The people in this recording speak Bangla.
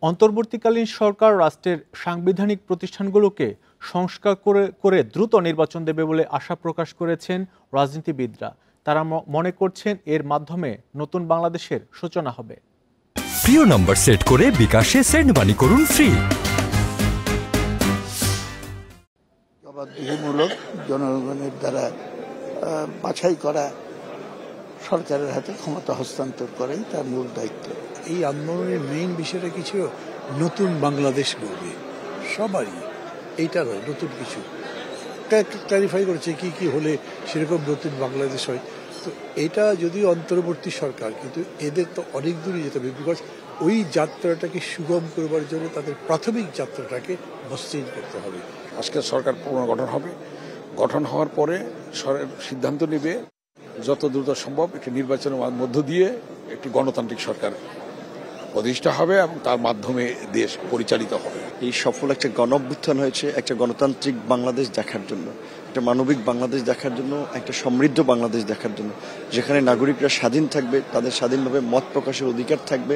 অন্তর্বর্তীকালীন সরকার রাষ্ট্রের সাংবিধানিক প্রতিষ্ঠানগুলোকে সংস্কার করে দ্রুত নির্বাচন দেবে বলে আশা প্রকাশ করেছেন রাজনীতিবিদরা। তারা মনে করছেন এর মাধ্যমে নতুন বাংলাদেশের সূচনা হবে। প্রিয় নম্বর সেট করে বিকাশে সেন্ড মানি করুন ফ্রি। জবাবদিহিমূলক জনগণের দ্বারা বাছাই করা সরকারের হাতে ক্ষমতা হস্তান্তর করাই তার মূল দায়িত্ব। এই আন্দোলনের মেইন বিষয়টা কিছু নতুন বাংলাদেশ গড়বে সবারই, এইটা নয় নতুন কিছু একটু ক্লারিফাই করেছে কি কি হলে সেরকম নতুন বাংলাদেশ হয়। তো এটা যদিও অন্তর্বর্তী সরকার, কিন্তু এদের তো অনেক দূরে যেতে হবে, বিকজ ওই যাত্রাটাকে সুগম করবার জন্য তাদের প্রাথমিক যাত্রাটাকে মসৃণ করতে হবে। আজকে সরকার পুনর্গঠন হবে, গঠন হওয়ার পরে সরকার সিদ্ধান্ত নেবে যত দ্রুত সম্ভব একটি নির্বাচনের মধ্য দিয়ে একটি গণতান্ত্রিক সরকার প্রতিষ্ঠা হবে এবং তার মাধ্যমে দেশ পরিচালিত হবে। এই সফল একটা গণঅভ্যুত্থান হয়েছে একটা গণতান্ত্রিক বাংলাদেশ দেখার জন্য, একটা মানবিক বাংলাদেশ দেখার জন্য, একটা সমৃদ্ধ বাংলাদেশ দেখার জন্য, যেখানে নাগরিকরা স্বাধীন থাকবে, তাদের স্বাধীনভাবে মত প্রকাশের অধিকার থাকবে,